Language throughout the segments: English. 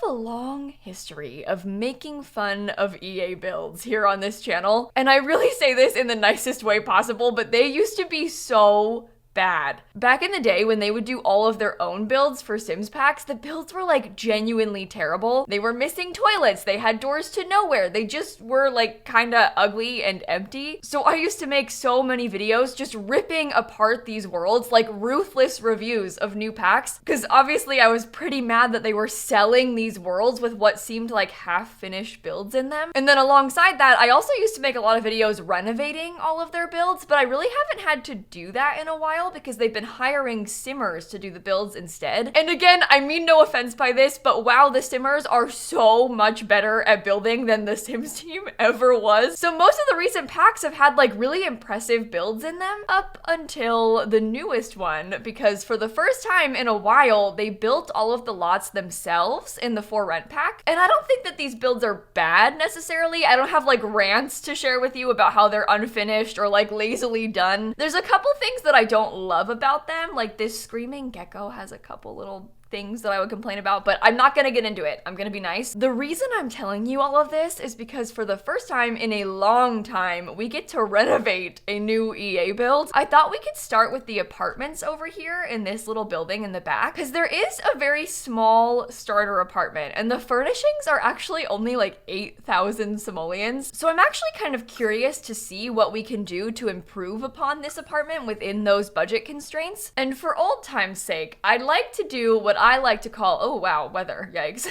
a long history of making fun of EA builds here on this channel, and I really say this in the nicest way possible, but they used to be so bad. Back in the day when they would do all of their own builds for Sims packs, the builds were like genuinely terrible. They were missing toilets, they had doors to nowhere, they just were like kinda ugly and empty. So I used to make so many videos just ripping apart these worlds, like ruthless reviews of new packs, because obviously I was pretty mad that they were selling these worlds with what seemed like half-finished builds in them. And then alongside that, I also used to make a lot of videos renovating all of their builds, but I really haven't had to do that in a while because they've been hiring simmers to do the builds instead. And again, I mean no offense by this, but wow, the simmers are so much better at building than the Sims team ever was. So most of the recent packs have had like really impressive builds in them up until the newest one, because for the first time in a while, they built all of the lots themselves in the For Rent pack. And I don't think that these builds are bad necessarily. I don't have like rants to share with you about how they're unfinished or like lazily done. There's a couple things that I don't love about them, like this screaming gecko has a couple little things that I would complain about, but I'm not gonna get into it. I'm gonna be nice. The reason I'm telling you all of this is because for the first time in a long time, we get to renovate a new EA build. I thought we could start with the apartments over here in this little building in the back, because there is a very small starter apartment, and the furnishings are actually only like 8,000 simoleons. So I'm actually kind of curious to see what we can do to improve upon this apartment within those budget constraints. And for old time's sake, I'd like to do what I like to call, oh wow, weather, yikes.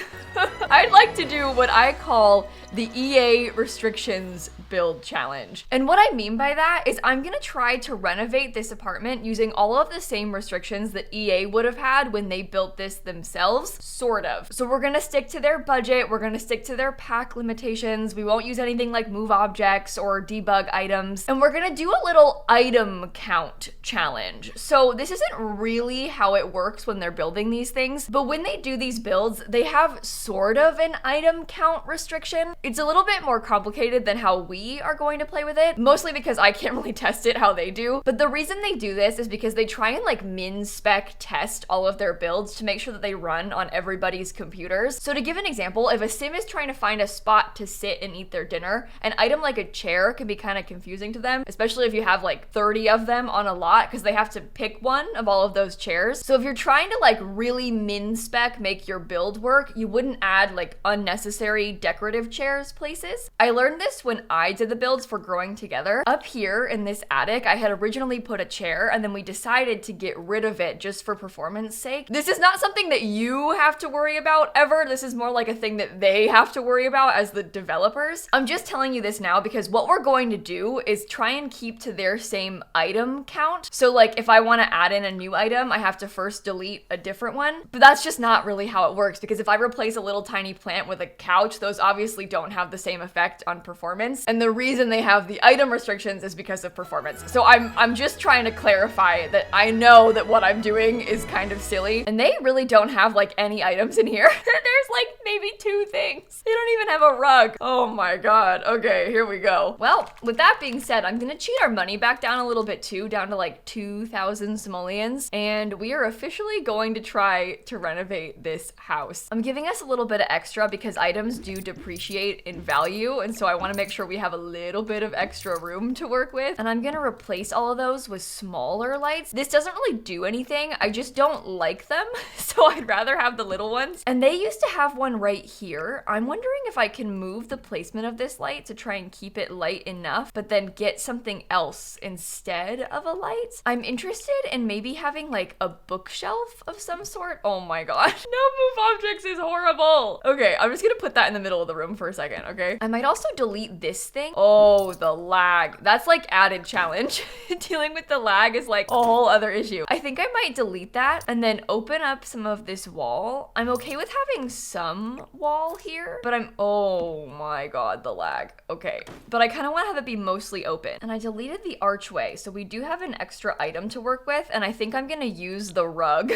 I'd like to do what I call the EA restrictions build challenge. And what I mean by that is I'm gonna try to renovate this apartment using all of the same restrictions that EA would have had when they built this themselves, sort of. So we're gonna stick to their budget, we're gonna stick to their pack limitations, we won't use anything like move objects or debug items, and we're gonna do a little item count challenge. So this isn't really how it works when they're building these things, but when they do these builds, they have sort of an item count restriction. It's a little bit more complicated than how we are going to play with it, mostly because I can't really test it how they do. But the reason they do this is because they try and like min-spec test all of their builds to make sure that they run on everybody's computers. So to give an example, if a sim is trying to find a spot to sit and eat their dinner, an item like a chair can be kind of confusing to them, especially if you have like 30 of them on a lot, because they have to pick one of all of those chairs. So if you're trying to like really min-spec make your build work, you wouldn't add like unnecessary decorative chairs places. I learned this when I did the builds for Growing Together. Up here in this attic, I had originally put a chair and then we decided to get rid of it just for performance sake. This is not something that you have to worry about ever. This is more like a thing that they have to worry about as the developers. I'm just telling you this now because what we're going to do is try and keep to their same item count. So like if I want to add in a new item, I have to first delete a different one, but that's just not really how it works, because if I replace a little tiny plant with a couch, those obviously don't have the same effect on performance, and the reason they have the item restrictions is because of performance. So I'm just trying to clarify that I know that what I'm doing is kind of silly, and they really don't have like any items in here. There's like maybe 2 things. They don't even have a rug. Oh my god. Okay, here we go. Well, with that being said, I'm gonna cheat our money back down a little bit too, down to like 2,000 simoleons, and we are officially going to try to renovate this house. I'm giving us a little bit of extra because items do depreciate in value, and so I want to make sure we have a little bit of extra room to work with. And I'm gonna replace all of those with smaller lights. This doesn't really do anything, I just don't like them, so I'd rather have the little ones. And they used to have one right here. I'm wondering if I can move the placement of this light to try and keep it light enough, but then get something else instead of a light. I'm interested in maybe having like a bookshelf of some sort. Oh my gosh, no move objects is horrible. Okay, I'm just gonna put that in the middle of the room for a second, okay? I might also delete this thing. Oh, the lag. That's like added challenge. Dealing with the lag is like a whole other issue. I think I might delete that and then open up some of this wall. I'm okay with having some wall here, but oh my god, the lag. Okay, but I kind of want to have it be mostly open. And I deleted the archway, so we do have an extra item to work with, and I think I'm gonna use the rug.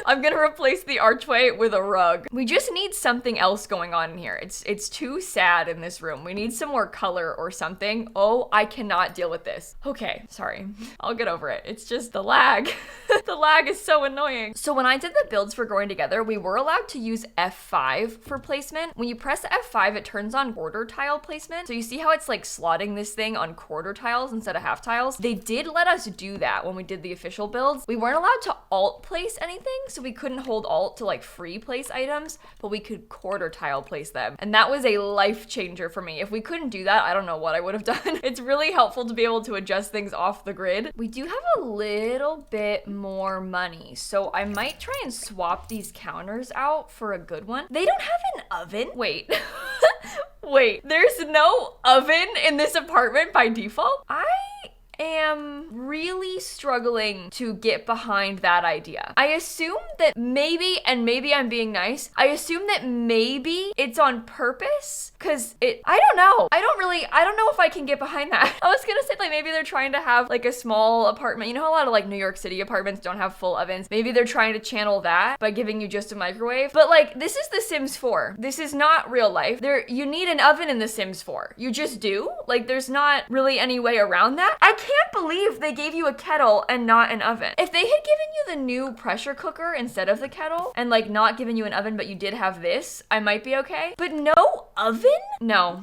I'm gonna replace the archway with a rug. We just need something else going on in here. It's too sad in this room. We need some more color or something. Oh, I cannot deal with this. Okay, sorry. I'll get over it. It's just the lag. The lag is so annoying. So when I did the builds for Growing Together, we were allowed to use F5 for placement. When you press F5, it turns on quarter tile placement. So you see how it's like slotting this thing on quarter tiles instead of half tiles? They did let us do that when we did the official builds. We weren't allowed to alt place anything, so we couldn't hold alt to like free place items, but we could quarter tile place them. And that was a life changer for me. If we couldn't do that, I don't know what I would have done. It's really helpful to be able to adjust things off the grid. We do have a little bit more money, so I might try and swap these counters out for a good one. They don't have an oven. Wait. Wait, there's no oven in this apartment by default? I am really struggling to get behind that idea. I assume that maybe, and maybe I'm being nice, I assume that maybe it's on purpose, because I don't know. I don't know if I can get behind that. I was gonna say like maybe they're trying to have like a small apartment. You know how a lot of like New York City apartments don't have full ovens? Maybe they're trying to channel that by giving you just a microwave. But like, this is The Sims 4. This is not real life. You need an oven in The Sims 4. You just do. Like, there's not really any way around that. I can't believe they gave you a kettle and not an oven. If they had given you the new pressure cooker instead of the kettle and like not given you an oven, but you did have this, I might be okay. But no oven? No,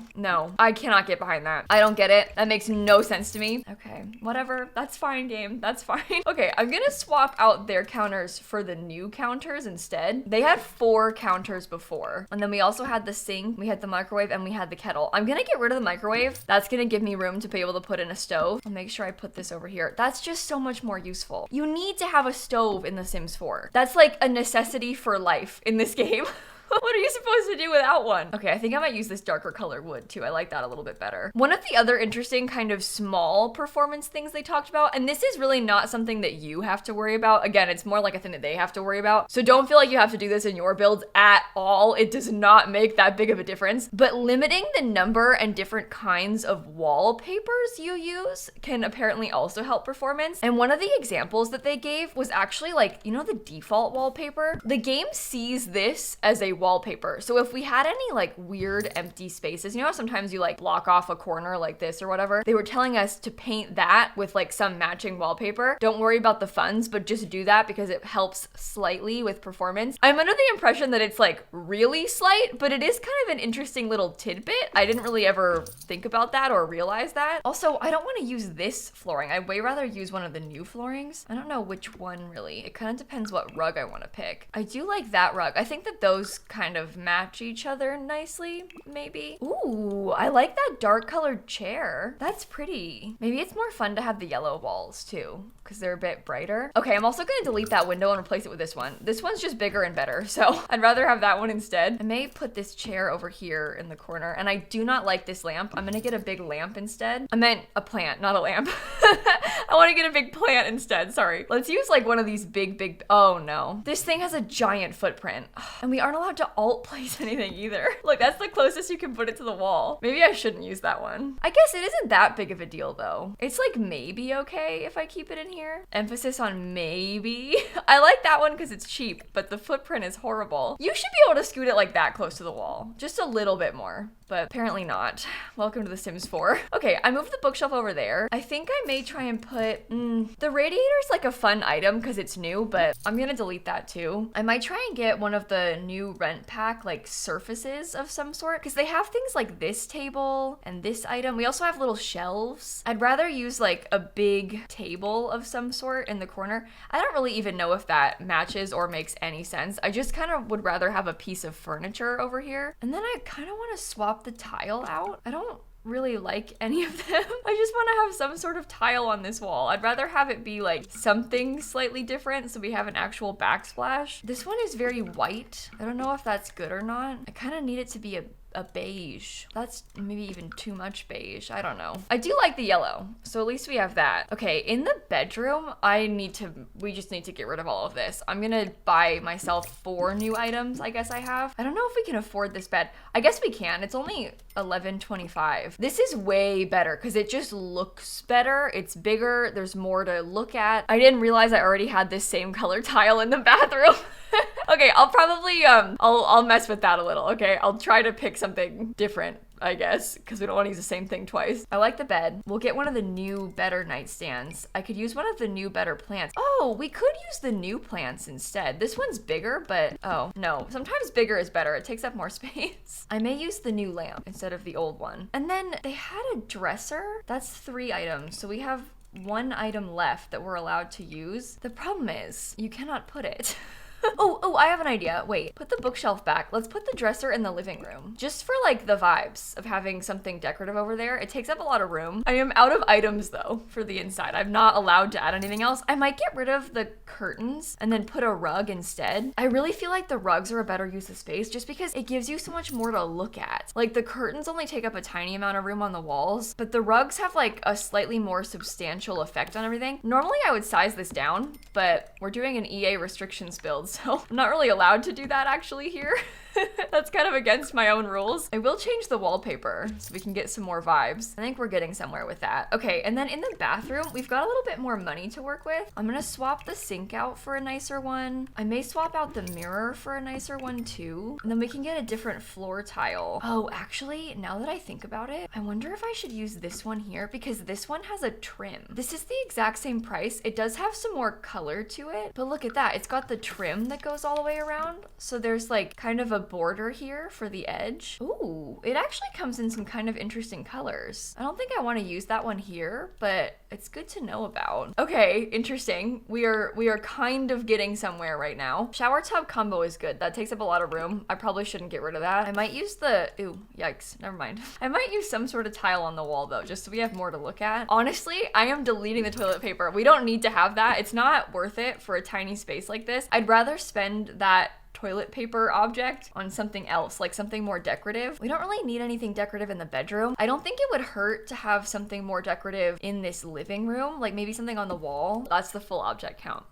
I cannot get behind that. I don't get it. That makes no sense to me. Okay, whatever. That's fine, game. That's fine. Okay, I'm gonna swap out their counters for the new counters instead. They had 4 counters before. And then we also had the sink, we had the microwave, and we had the kettle. I'm gonna get rid of the microwave. That's gonna give me room to be able to put in a stove. I'll make sure I put this over here. That's just so much more useful. You need to have a stove in The Sims 4. That's like a necessity for life in this game. What are you supposed to do without one? Okay, I think I might use this darker color wood too. I like that a little bit better. One of the other interesting kind of small performance things they talked about, and this is really not something that you have to worry about. Again, it's more like a thing that they have to worry about. So don't feel like you have to do this in your builds at all. It does not make that big of a difference. But limiting the number and different kinds of wallpapers you use can apparently also help performance. And one of the examples that they gave was actually like, you know, the default wallpaper? The game sees this as a wallpaper. So if we had any like weird empty spaces, you know how sometimes you like block off a corner like this or whatever, they were telling us to paint that with like some matching wallpaper. Don't worry about the funds, but just do that because it helps slightly with performance. I'm under the impression that it's like really slight, but it is kind of an interesting little tidbit. I didn't really ever think about that or realize that. Also, I don't want to use this flooring. I'd way rather use one of the new floorings. I don't know which one really. It kind of depends what rug I want to pick. I do like that rug. I think that those kind of match each other nicely, maybe. Ooh, I like that dark colored chair. That's pretty. Maybe it's more fun to have the yellow walls too, because they're a bit brighter. Okay, I'm also gonna delete that window and replace it with this one. This one's just bigger and better, so I'd rather have that one instead. I may put this chair over here in the corner, and I do not like this lamp. I'm gonna get a big lamp instead. I meant a plant, not a lamp. I wanna get a big plant instead, sorry. Let's use like one of these big, oh no. This thing has a giant footprint, and we aren't allowed to alt place anything either. Look, that's the closest you can put it to the wall. Maybe I shouldn't use that one. I guess it isn't that big of a deal though. It's like maybe okay if I keep it in here. Emphasis on maybe. I like that one because it's cheap, but the footprint is horrible. You should be able to scoot it like that close to the wall. Just a little bit more, but apparently not. Welcome to The Sims 4. Okay, I moved the bookshelf over there. I think I may try and put, the radiator's like a fun item because it's new, but I'm gonna delete that too. I might try and get one of the new rent pack like surfaces of some sort because they have things like this table and this item. We also have little shelves. I'd rather use like a big table of some sort in the corner. I don't really even know if that matches or makes any sense. I just kind of would rather have a piece of furniture over here. And then I kind of want to swap the tile out. I don't really like any of them. I just want to have some sort of tile on this wall. I'd rather have it be like something slightly different so we have an actual backsplash. This one is very white. I don't know if that's good or not. I kind of need it to be a a beige. That's maybe even too much beige. I don't know. I do like the yellow, so at least we have that. Okay, in the bedroom, we just need to get rid of all of this. I'm gonna buy myself 4 new items, I guess I have. I don't know if we can afford this bed. I guess we can. It's only $11.25. This is way better because it just looks better. It's bigger. There's more to look at. I didn't realize I already had this same color tile in the bathroom. Okay, I'll probably, I'll mess with that a little, okay? I'll try to pick something different, I guess, because we don't want to use the same thing twice. I like the bed. We'll get one of the new, better nightstands. I could use one of the new, better plants. Oh, we could use the new plants instead. This one's bigger, but oh, no. Sometimes bigger is better. It takes up more space. I may use the new lamp instead of the old one. And then they had a dresser. That's 3 items, so we have 1 item left that we're allowed to use. The problem is, you cannot put it. Oh, I have an idea. Wait, put the bookshelf back. Let's put the dresser in the living room. Just for like the vibes of having something decorative over there. It takes up a lot of room. I am out of items though for the inside. I'm not allowed to add anything else. I might get rid of the curtains and then put a rug instead. I really feel like the rugs are a better use of space just because it gives you so much more to look at. Like the curtains only take up a tiny amount of room on the walls, but the rugs have like a slightly more substantial effect on everything. Normally I would size this down, but we're doing an EA restrictions build, so I'm not really allowed to do that actually here. That's kind of against my own rules. I will change the wallpaper so we can get some more vibes. I think we're getting somewhere with that. Okay, and then in the bathroom, we've got a little bit more money to work with. I'm gonna swap the sink out for a nicer one. I may swap out the mirror for a nicer one too. And then we can get a different floor tile. Oh, actually, now that I think about it, I wonder if I should use this one here because this one has a trim. This is the exact same price. It does have some more color to it, but look at that. It's got the trim that goes all the way around. So there's like kind of a border here for the edge. Ooh, it actually comes in some kind of interesting colors. I don't think I want to use that one here, but it's good to know about. Okay, interesting. We are kind of getting somewhere right now. Shower tub combo is good. That takes up a lot of room. I probably shouldn't get rid of that. I might use the, ooh, yikes, never mind. I might use some sort of tile on the wall though, just so we have more to look at. Honestly, I am deleting the toilet paper. We don't need to have that. It's not worth it for a tiny space like this. I'd rather spend that toilet paper object on something else, like something more decorative. We don't really need anything decorative in the bedroom. I don't think it would hurt to have something more decorative in this living room, like maybe something on the wall. That's the full object count.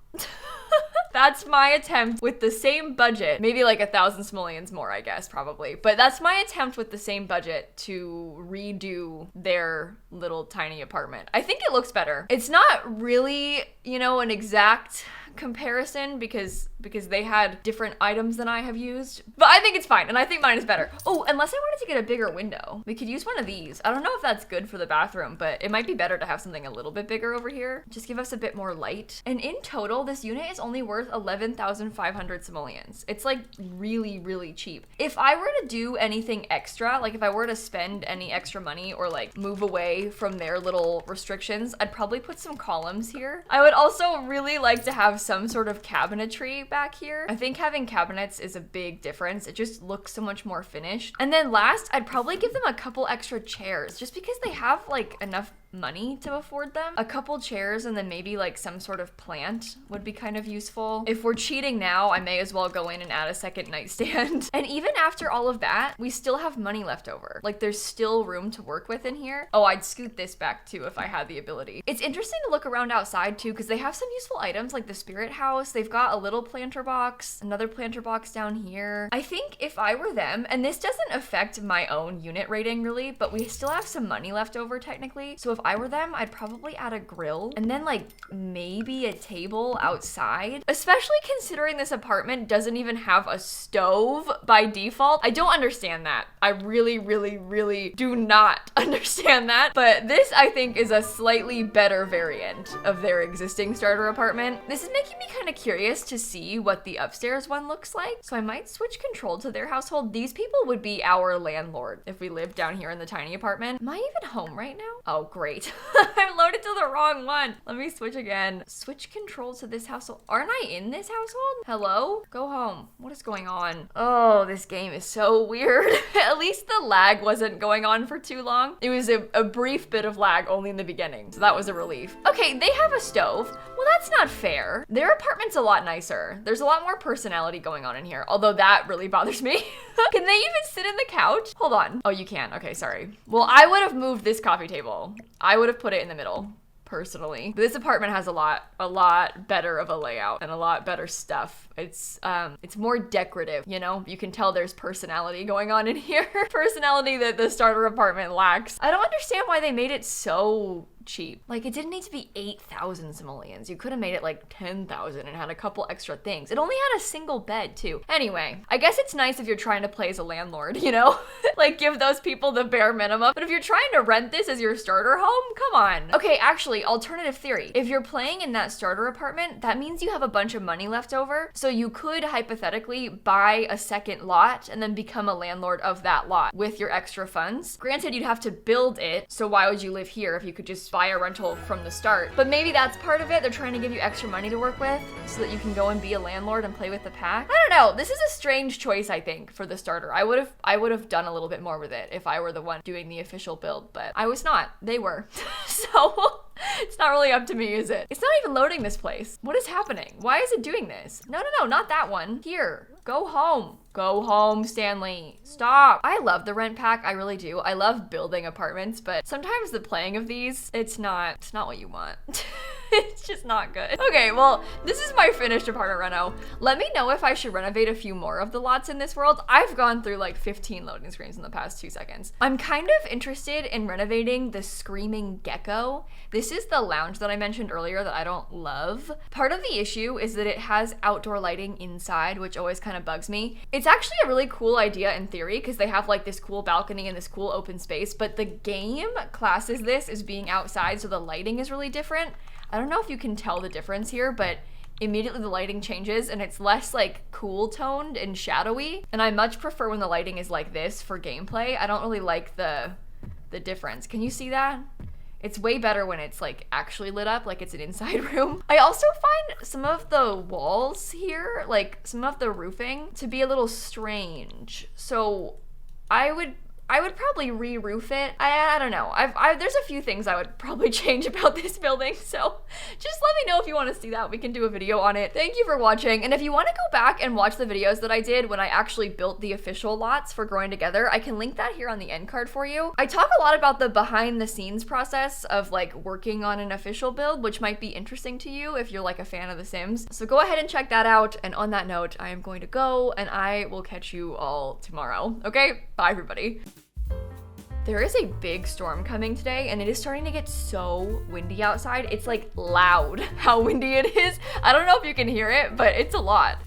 That's my attempt with the same budget, maybe like 1,000 simoleons more, I guess, probably. But that's my attempt with the same budget to redo their little tiny apartment. I think it looks better. It's not really, you know, an exact comparison because they had different items than I have used, but I think it's fine, and I think mine is better. Oh, unless I wanted to get a bigger window. We could use one of these. I don't know if that's good for the bathroom, but it might be better to have something a little bit bigger over here. Just give us a bit more light. And in total, this unit is only worth 11,500 simoleons. It's like really, really cheap. If I were to do anything extra, like if I were to spend any extra money or like move away from their little restrictions, I'd probably put some columns here. I would also really like to have some sort of cabinetry back here. I think having cabinets is a big difference. It just looks so much more finished. And then last, I'd probably give them a couple extra chairs just because they have like enough money to afford them. A couple chairs and then maybe like some sort of plant would be kind of useful. If we're cheating now, I may as well go in and add a second nightstand. And even after all of that, we still have money left over. Like there's still room to work with in here. Oh, I'd scoot this back too if I had the ability. It's interesting to look around outside too because they have some useful items like the spirit house. They've got a little planter box, another planter box down here. I think if I were them, and this doesn't affect my own unit rating really, but we still have some money left over technically. So if I were them, I'd probably add a grill and then like maybe a table outside, especially considering this apartment doesn't even have a stove by default. I don't understand that. I really, really, really do not understand that. But this I think is a slightly better variant of their existing starter apartment. This is making me kind of curious to see what the upstairs one looks like. So I might switch control to their household. These people would be our landlord if we lived down here in the tiny apartment. Am I even home right now? Oh, great. great. I'm loaded to the wrong one. Let me switch again. Switch controls to this household. Aren't I in this household? Hello? Go home. What is going on? Oh, this game is so weird. At least the lag wasn't going on for too long. It was a brief bit of lag only in the beginning, so that was a relief. Okay, they have a stove. Well, that's not fair. Their apartment's a lot nicer. There's a lot more personality going on in here, although that really bothers me. Can they even sit in the couch? Hold on. Oh, you can. Okay, sorry. Well, I would have moved this coffee table. I would have put it in the middle, personally. This apartment has a lot better of a layout and a lot better stuff. It's more decorative, you know? You can tell there's personality going on in here. Personality that the starter apartment lacks. I don't understand why they made it so cheap. Like, it didn't need to be 8,000 simoleons. You could have made it like 10,000 and had a couple extra things. It only had a single bed too. Anyway, I guess it's nice if you're trying to play as a landlord, you know? Like, give those people the bare minimum. But if you're trying to rent this as your starter home, come on. Okay, actually, alternative theory. If you're playing in that starter apartment, that means you have a bunch of money left over. So you could hypothetically buy a second lot and then become a landlord of that lot with your extra funds. Granted, you'd have to build it. So why would you live here if you could just buy a rental from the start? But maybe that's part of it. They're trying to give you extra money to work with so that you can go and be a landlord and play with the pack. I don't know. This is a strange choice, I think, for the starter. I would have done a little bit more with it if I were the one doing the official build, but I was not. They were. So it's not really up to me, is it? It's not even loading this place. What is happening? Why is it doing this? No, not that one. Here, go home. Go home, Stanley. Stop. I love the rent pack. I really do. I love building apartments, but sometimes the playing of these, it's not what you want. It's just not good. Okay, well, this is my finished apartment reno. Let me know if I should renovate a few more of the lots in this world. I've gone through like 15 loading screens in the past 2 seconds. I'm kind of interested in renovating the Screaming Gecko. This is the lounge that I mentioned earlier that I don't love. Part of the issue is that it has outdoor lighting inside, which always kind of bugs me. It's actually a really cool idea in theory because they have like this cool balcony and this cool open space, but the game classes this as being outside, so the lighting is really different. I don't know if you can tell the difference here, but immediately the lighting changes and it's less like cool toned and shadowy. And I much prefer when the lighting is like this for gameplay. I don't really like the difference. Can you see that? It's way better when it's like actually lit up, like it's an inside room. I also find some of the walls here, like some of the roofing, to be a little strange. So I would probably re-roof it. I don't know. There's a few things I would probably change about this building, so just let me know if you want to see that. We can do a video on it. Thank you for watching, and if you want to go back and watch the videos that I did when I actually built the official lots for Growing Together, I can link that here on the end card for you. I talk a lot about the behind the scenes process of like working on an official build, which might be interesting to you if you're like a fan of The Sims. So go ahead and check that out, and on that note, I am going to go, and I will catch you all tomorrow. Okay? Bye, everybody. There is a big storm coming today, and it is starting to get so windy outside. It's like loud how windy it is. I don't know if you can hear it, but it's a lot.